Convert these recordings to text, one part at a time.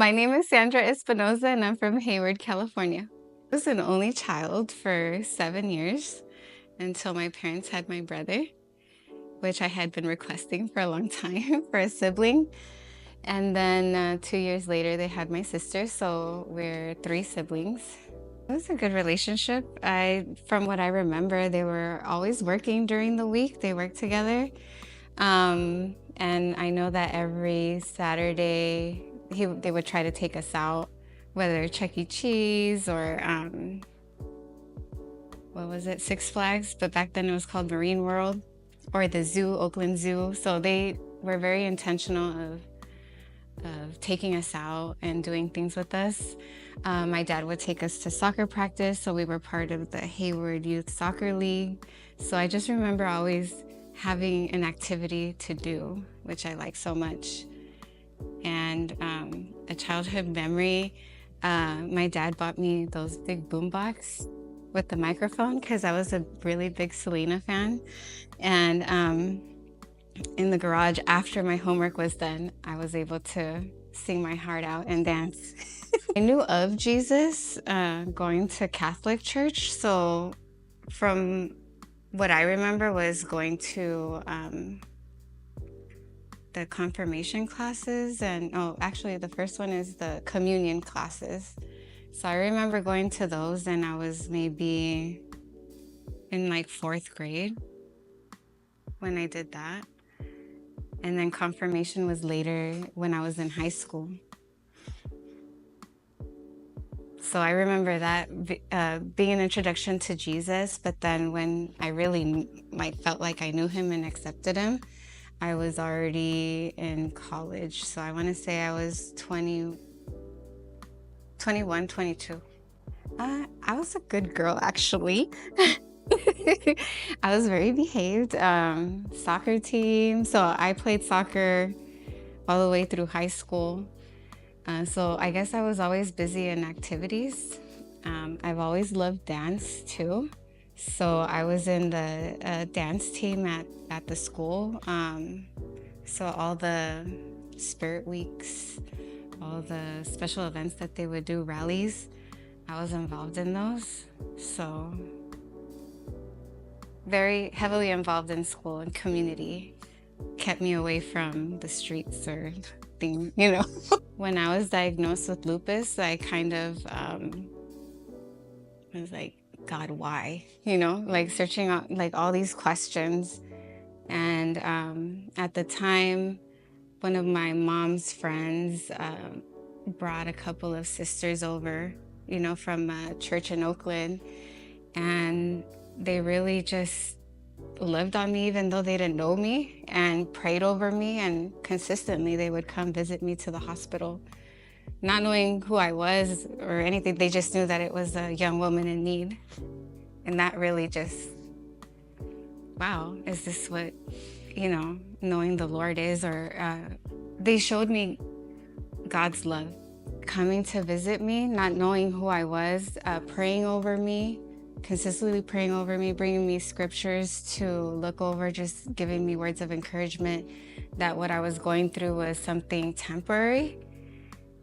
My name is Sandra Espinoza, and I'm from Hayward, California. I was an only child for 7 years until my parents had my brother, which I had been requesting for a long time for a sibling. And then 2 years later, they had my sister, so we're three siblings. It was a good relationship. From what I remember, they were always working during the week. They worked together. And I know that every Saturday, they would try to take us out, whether Chuck E. Cheese or what was it, Six Flags, but back then it was called Marine World, or the zoo, Oakland Zoo. So they were very intentional of taking us out and doing things with us. My dad would take us to soccer practice, so we were part of the Hayward Youth Soccer League. So I just remember always having an activity to do, which I like so much. And a childhood memory, my dad bought me those big boombox with the microphone because I was a really big Selena fan. And in the garage, after my homework was done, I was able to sing my heart out and dance. I knew of Jesus going to Catholic church, so from what I remember was going to the confirmation classes, and actually the first one is the communion classes. So I remember going to those, and I was maybe in like 4th grade when I did that. And then confirmation was later when I was in high school. So I remember that being an introduction to Jesus, but then when I really felt like I knew him and accepted him, I was already in college. So I want to say I was 21, 22. I was a good girl, actually. I was very behaved. Soccer team. So I played soccer all the way through high school. So I guess I was always busy in activities. I've always loved dance too. So I was in the dance team at the school. So all the spirit weeks, all the special events that they would do, rallies, I was involved in those. So very heavily involved in school and community. Kept me away from the streets or thing, you know. When I was diagnosed with lupus, I kind of was like, God, why? You know, like searching out like all these questions. And at the time, one of my mom's friends brought a couple of sisters over, you know, from a church in Oakland. And they really just lived on me even though they didn't know me, and prayed over me, and consistently they would come visit me to the hospital. Not knowing who I was or anything, they just knew that it was a young woman in need. And that really just, wow, is this what, you know, knowing the Lord is? Or they showed me God's love, coming to visit me, not knowing who I was, praying over me, consistently praying over me, bringing me scriptures to look over, just giving me words of encouragement that what I was going through was something temporary,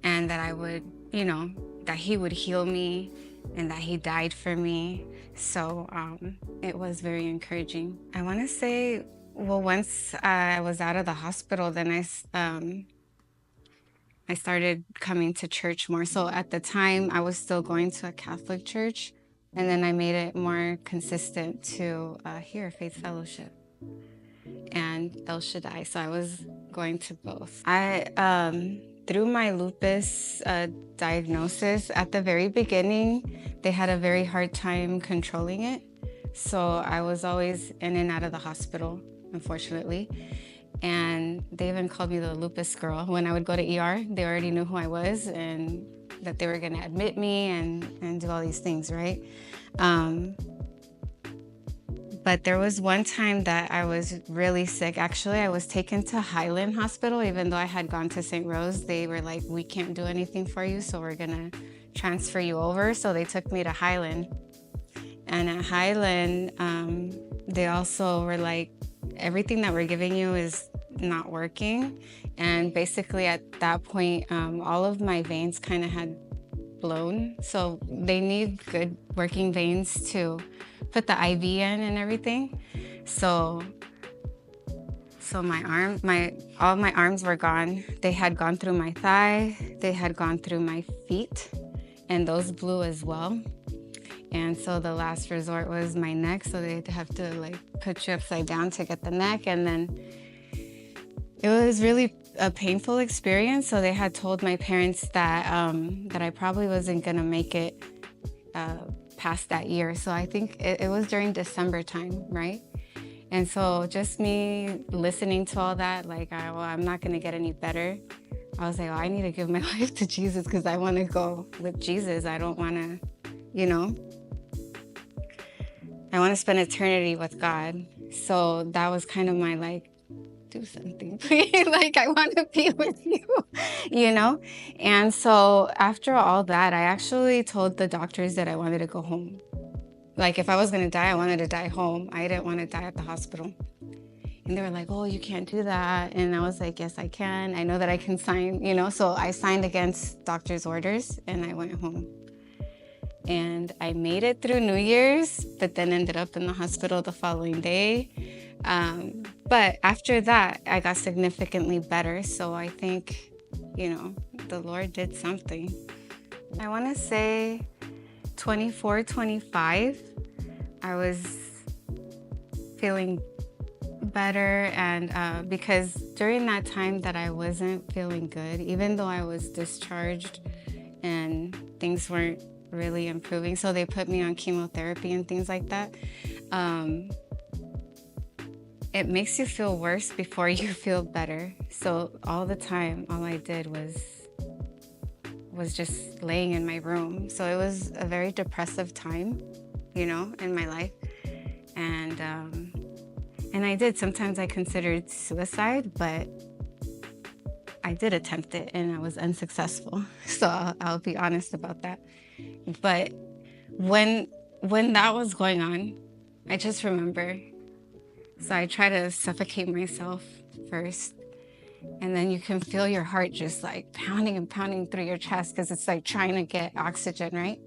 and that I would, you know, that he would heal me and that he died for me. So it was very encouraging. I want to say, well, once I was out of the hospital, then I started coming to church more. So at the time, I was still going to a Catholic church, and then I made it more consistent to here, Faith Fellowship and El Shaddai. So I was going to both. Through my lupus diagnosis, at the very beginning, they had a very hard time controlling it. So I was always in and out of the hospital, unfortunately. And they even called me the lupus girl. When I would go to ER, they already knew who I was and that they were gonna admit me and do all these things, right? But there was one time that I was really sick. Actually, I was taken to Highland Hospital, even though I had gone to St. Rose. They were like, we can't do anything for you, so we're gonna transfer you over. So they took me to Highland. And at Highland, they also were like, everything that we're giving you is not working. And basically at that point, all of my veins kind of had blown. So they need good working veins to put the IV in and everything. So all my arms were gone. They had gone through my thigh, they had gone through my feet, and those blew as well. And so the last resort was my neck. So they'd have to like put you upside down to get the neck. And then it was really a painful experience. So they had told my parents that that I probably wasn't gonna make it past that year. So I think it was during December time, right? And so just me listening to all that, like, well, I'm not gonna get any better. I was like, well, I need to give my life to Jesus because I want to go with Jesus. I don't want to, I want to spend eternity with God. So that was kind of my like, do something, please. Like, I want to be with you, And so after all that, I actually told the doctors that I wanted to go home. Like, if I was going to die, I wanted to die home. I didn't want to die at the hospital. And they were like, oh, you can't do that. And I was like, yes, I can. I know that I can sign, So I signed against doctor's orders and I went home. And I made it through New Year's, but then ended up in the hospital the following day. But after that, I got significantly better. So I think, the Lord did something. I want to say 24, 25, I was feeling better. And because during that time that I wasn't feeling good, even though I was discharged and things weren't really improving, so they put me on chemotherapy and things like that. It makes you feel worse before you feel better. So all the time, all I did was just laying in my room. So it was a very depressive time, in my life. And I did. Sometimes I considered suicide, but I did attempt it and I was unsuccessful. So I'll be honest about that. But when that was going on, I just remember. So I try to suffocate myself first. And then you can feel your heart just like pounding and pounding through your chest because it's like trying to get oxygen, right?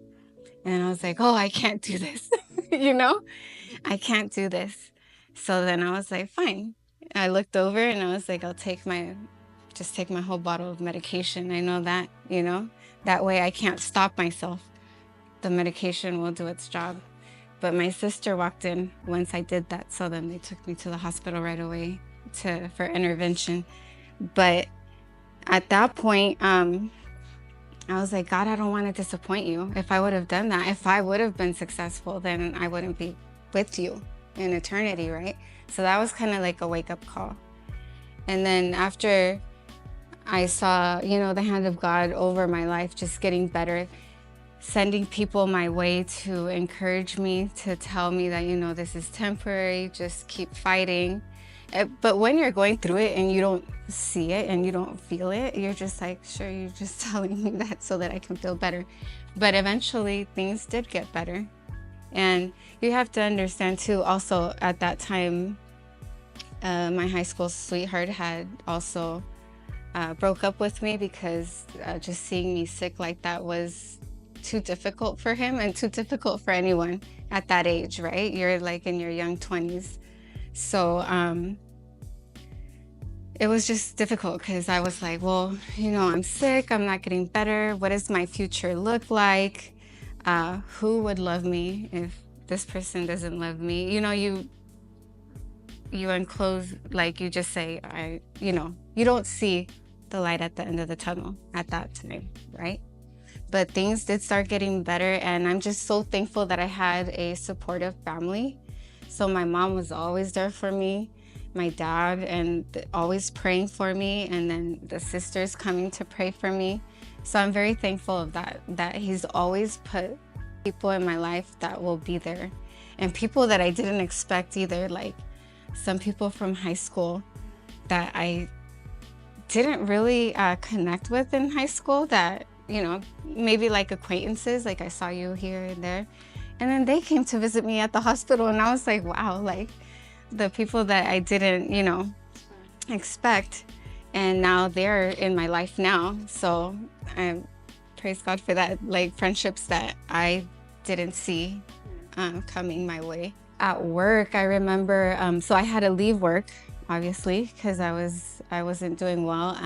And I was like, oh, I can't do this. I can't do this. So then I was like, fine. I looked over and I was like, I'll take my whole bottle of medication. I know that, that way I can't stop myself. The medication will do its job. But my sister walked in once I did that. So then they took me to the hospital right away for intervention. But at that point, I was like, God, I don't want to disappoint you. If I would have done that, if I would have been successful, then I wouldn't be with you in eternity, right? So that was kind of like a wake-up call. And then after I saw, the hand of God over my life just getting better, sending people my way to encourage me, to tell me that, this is temporary, just keep fighting. But when you're going through it and you don't see it and you don't feel it, you're just like, sure, you're just telling me that so that I can feel better. But eventually things did get better. And you have to understand too, also at that time, my high school sweetheart had also broke up with me because just seeing me sick like that was too difficult for him and too difficult for anyone at that age, right? You're like in your young 20s. So it was just difficult because I was like, well, I'm sick, I'm not getting better. What does my future look like? Who would love me if this person doesn't love me? You enclose, like you just say, you don't see the light at the end of the tunnel at that time, right? But things did start getting better, and I'm just so thankful that I had a supportive family. So my mom was always there for me, my dad, and always praying for me, and then the sisters coming to pray for me. So I'm very thankful of that he's always put people in my life that will be there, and people that I didn't expect either, like some people from high school that I didn't really connect with in high school, that maybe like acquaintances, like I saw you here and there. And then they came to visit me at the hospital, and I was like, wow, like the people that I didn't, expect. And now they're in my life now. So I praise God for that, like friendships that I didn't see coming my way. At work, I remember, so I had to leave work, obviously, because I wasn't doing well.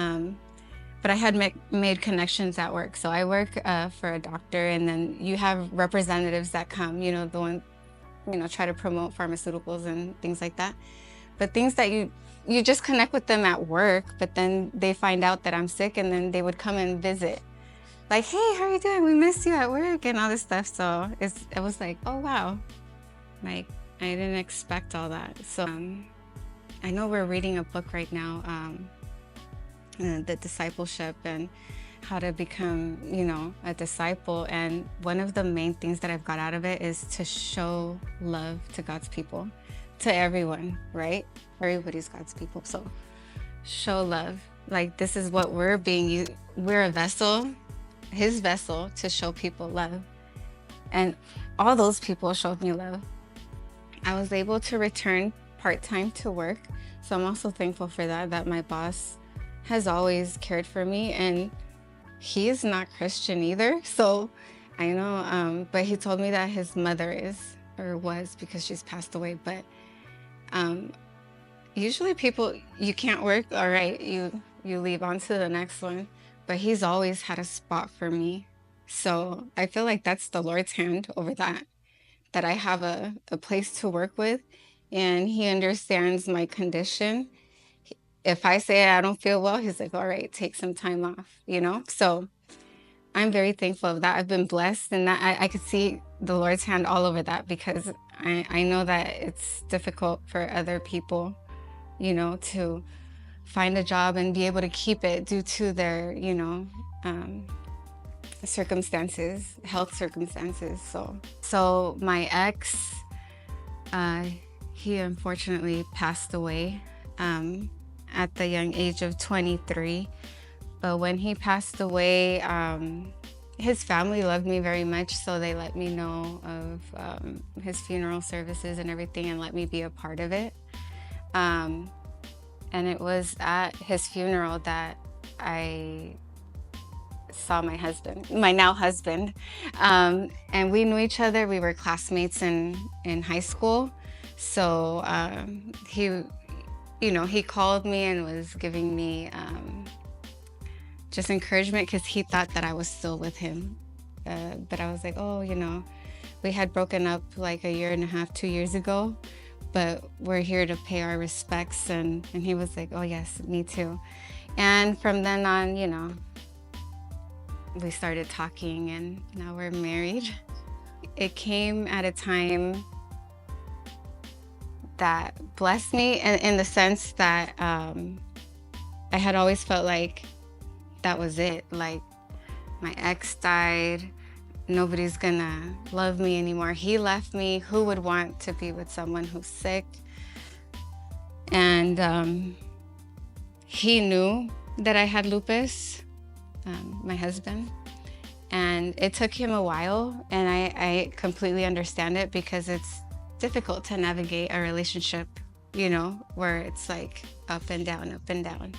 But I had made connections at work. So I work for a doctor, and then you have representatives that come, the one, try to promote pharmaceuticals and things like that. But things that you just connect with them at work, but then they find out that I'm sick, and then they would come and visit. Like, hey, how are you doing? We missed you at work and all this stuff. So it was like, oh, wow. Like, I didn't expect all that. So I know we're reading a book right now, the discipleship and how to become, a disciple. And one of the main things that I've got out of it is to show love to God's people, to everyone, right? Everybody's God's people. So show love. Like, this is what we're a vessel, his vessel, to show people love. And all those people showed me love. I was able to return part-time to work. So I'm also thankful for that my boss has always cared for me, and he is not Christian either. So I know, but he told me that his mother is, or was, because she's passed away. But usually people, you can't work, all right, you leave on to the next one. But he's always had a spot for me. So I feel like that's the Lord's hand over that I have a place to work with, and he understands my condition. If I say I don't feel well, he's like, all right, take some time off, So I'm very thankful of that. I've been blessed, and that I could see the Lord's hand all over that, because I know that it's difficult for other people, to find a job and be able to keep it due to their, circumstances, health circumstances. So my ex, he unfortunately passed away at the young age of 23. But when he passed away, his family loved me very much, so they let me know of his funeral services and everything, and let me be a part of it. And it was at his funeral that I saw my husband, my now husband. And we knew each other. We were classmates in high school. So he called me and was giving me just encouragement, because he thought that I was still with him. But I was like, oh, we had broken up like a year and a half, 2 years ago, but we're here to pay our respects. And he was like, oh yes, me too. And from then on, we started talking, and now we're married. It came at a time that blessed me in the sense that I had always felt like that was it. Like, my ex died, nobody's gonna love me anymore. He left me. Who would want to be with someone who's sick? And he knew that I had lupus, my husband, and it took him a while, and I completely understand it, because it's difficult to navigate a relationship, where it's like up and down, up and down.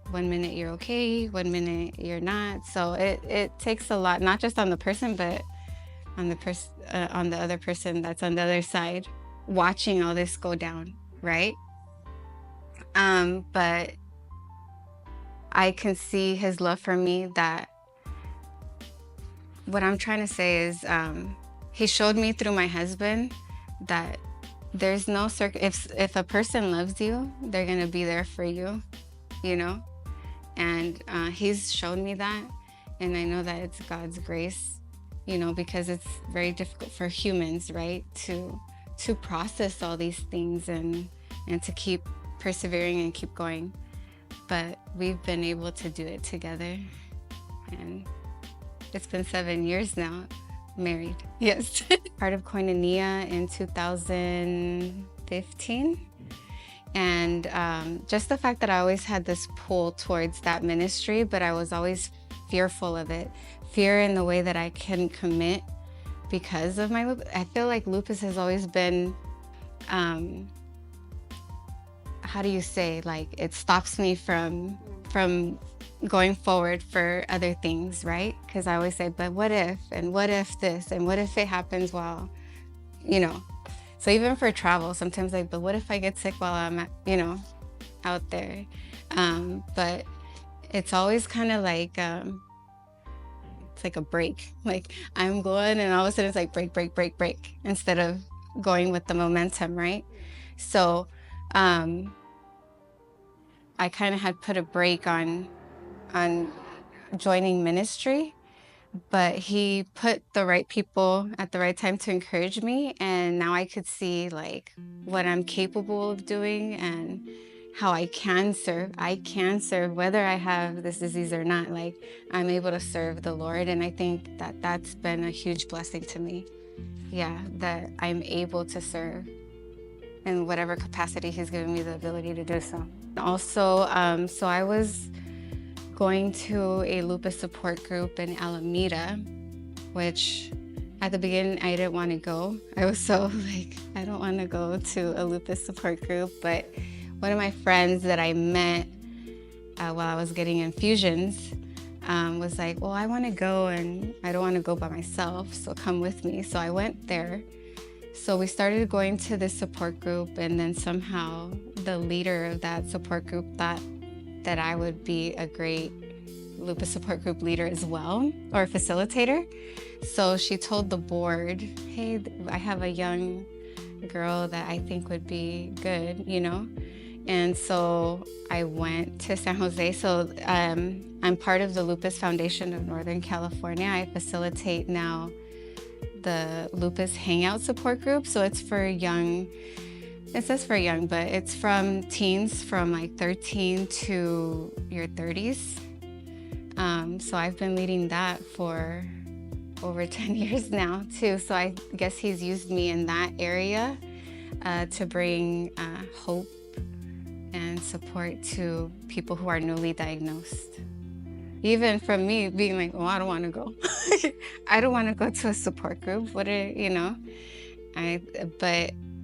1 minute you're okay, 1 minute you're not. So it takes a lot, not just on the person, but on the other person that's on the other side, watching all this go down, right? But I can see his love for me. That what I'm trying to say is, he showed me through my husband that there's no if a person loves you, they're gonna be there for you, and he's shown me that. And I know that it's God's grace, because it's very difficult for humans, right, to process all these things and to keep persevering and keep going. But we've been able to do it together, and it's been 7 years now, married. Yes. Part of Koinonia in 2015. And just the fact that I always had this pull towards that ministry, but I was always fearful of it. Fear in the way that I couldn't commit because of my lupus. I feel like lupus has always been, how how do you say, like, it stops me from going forward for other things, right? Because I always say, but what if, and what if this, and what if it happens while, you know. So even for travel, sometimes like, but what if I get sick while I'm at, out there? But it's always kind of like, it's like a break. Like I'm going and all of a sudden it's like break, break, break, break, instead of going with the momentum, right? So I kind of had put a break on joining ministry, but he put the right people at the right time to encourage me, and now I could see like what I'm capable of doing and how I can serve. I can serve whether I have this disease or not. Like I'm able to serve the Lord, and I think that that's been a huge blessing to me. Yeah, that I'm able to serve in whatever capacity He's given me the ability to do so. Also, so I was going to a lupus support group in Alameda, which at the beginning I didn't want to go. I was so like, I don't want to go to a lupus support group. But one of my friends that I met while I was getting infusions was like, well, I want to go and I don't want to go by myself, so come with me. So I went there. So we started going to this support group, and then somehow the leader of that support group thought that I would be a great lupus support group leader as well, or facilitator. So she told the board, hey, I have a young girl that I think would be good, And so I went to San Jose. So I'm part of the Lupus Foundation of Northern California. I facilitate now the Lupus Hangout Support Group. So it's for young, it says for young, but it's from teens from like 13 to your 30s. So I've been leading that for over 10 years now too. So I guess He's used me in that area to bring hope and support to people who are newly diagnosed. Even from me being like, oh, I don't want to go. I don't want to go to a support group. But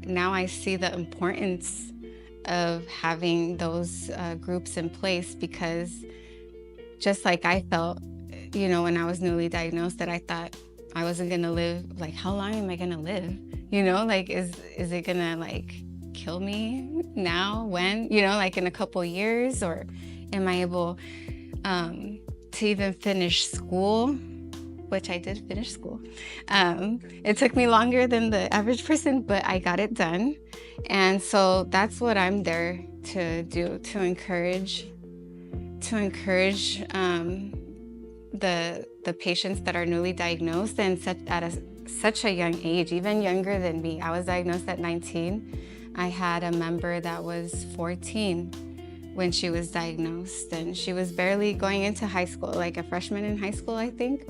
now I see the importance of having those groups in place, because just like I felt, when I was newly diagnosed, that I thought I wasn't going to live. Like, how long am I going to live? Like, is it going to like kill me now? When, like in a couple years? Or am I able to even finish school, which I did finish school. It took me longer than the average person, but I got it done. And so that's what I'm there to do, to encourage the patients that are newly diagnosed, and such a young age, even younger than me. I was diagnosed at 19. I had a member that was 14 when she was diagnosed, and she was barely going into high school, like a freshman in high school, I think.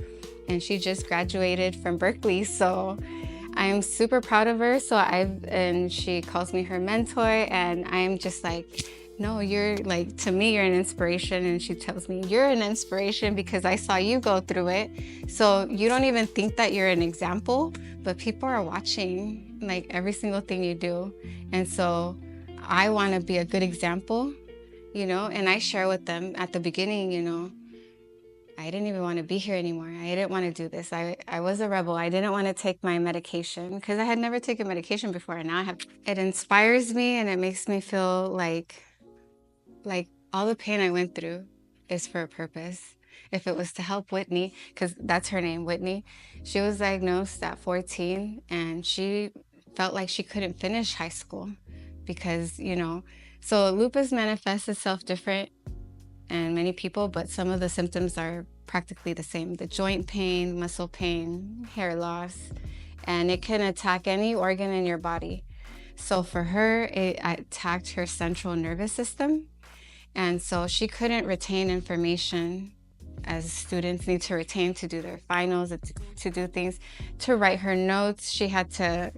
And she just graduated from Berkeley. So I'm super proud of her. And she calls me her mentor, and I'm just like, no, you're like, to me, you're an inspiration. And she tells me, you're an inspiration because I saw you go through it. So you don't even think that you're an example, but people are watching like every single thing you do. And so I want to be a good example, and I share with them at the beginning, I didn't even want to be here anymore. I didn't want to do this. I was a rebel. I didn't want to take my medication because I had never taken medication before, and now I have. It inspires me, and it makes me feel like all the pain I went through is for a purpose. If it was to help Whitney, because that's her name, Whitney, she was diagnosed at 14, and she felt like she couldn't finish high school because, so lupus manifests itself different in many people, but some of the symptoms are practically the same. The joint pain, muscle pain, hair loss, and it can attack any organ in your body. So for her, it attacked her central nervous system. And so she couldn't retain information as students need to retain to do their finals, to do things, to write her notes. She had to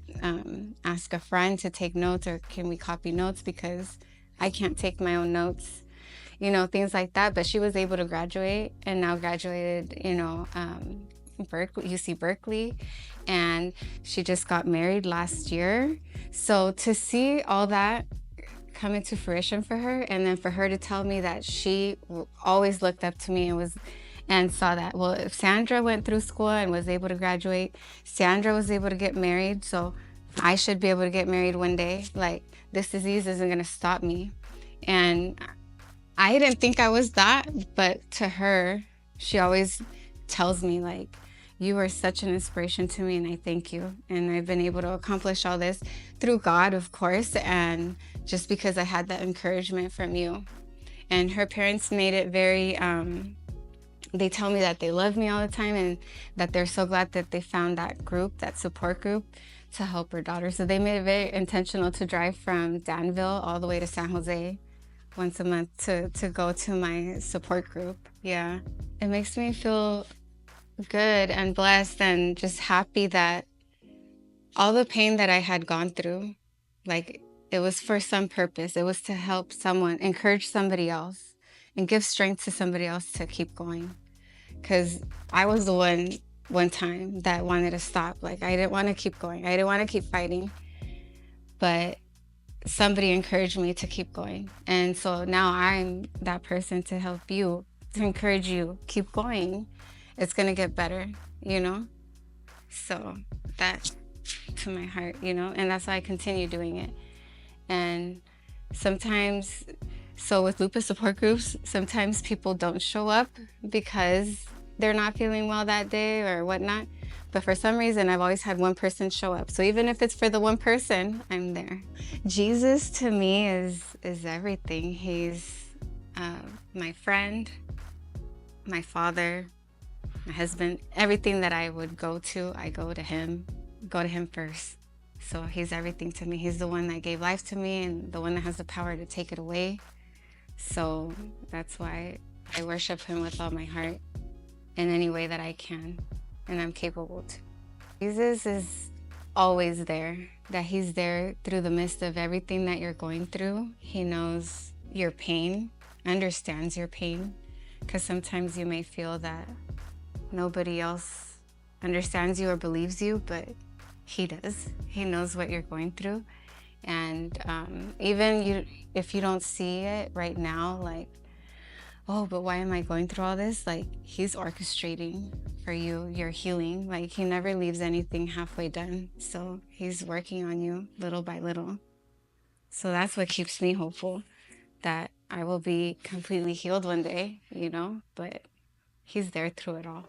ask a friend to take notes, or can we copy notes because I can't take my own notes, things like that. But she was able to graduate, and now graduated, UC Berkeley, and she just got married last year. So to see all that come into fruition for her, and then for her to tell me that she always looked up to me and saw that, well, if Sandra went through school and was able to graduate, Sandra was able to get married, so I should be able to get married one day. Like, this disease isn't going to stop me. And I didn't think I was that, but to her, she always tells me, like, you are such an inspiration to me, and I thank you. And I've been able to accomplish all this through God, of course, and just because I had that encouragement from you. And her parents made it very, they tell me that they love me all the time and that they're so glad that they found that group, that support group, to help her daughter. So they made it very intentional to drive from Danville all the way to San Jose once a month to go to my support group. Yeah. It makes me feel good and blessed and just happy that all the pain that I had gone through, like, it was for some purpose. It was to help someone, encourage somebody else, and give strength to somebody else to keep going. Because I was the one time that wanted to stop. Like, I didn't want to keep going. I didn't want to keep fighting. But somebody encouraged me to keep going. And so now I'm that person to help you, to encourage you, keep going. It's going to get better, you know? So that to my heart, you know? And that's why I continue doing it. And sometimes, so with lupus support groups, sometimes people don't show up because they're not feeling well that day or whatnot. But for some reason, I've always had one person show up. So even if it's for the one person, I'm there. Jesus to me is everything. He's my friend, my father, my husband. Everything that I would go to, I go to him first. So he's everything to me. He's the one that gave life to me and the one that has the power to take it away. So that's why I worship him with all my heart in any way that I can and I'm capable to. Jesus is always there, that he's there through the midst of everything that you're going through. He knows your pain, understands your pain, because sometimes you may feel that nobody else understands you or believes you, but he does. He knows what you're going through. And even if you don't see it right now, like, oh, but why am I going through all this? Like, he's orchestrating for you, your healing. Like, he never leaves anything halfway done. So he's working on you little by little. So that's what keeps me hopeful, that I will be completely healed one day, you know, but he's there through it all.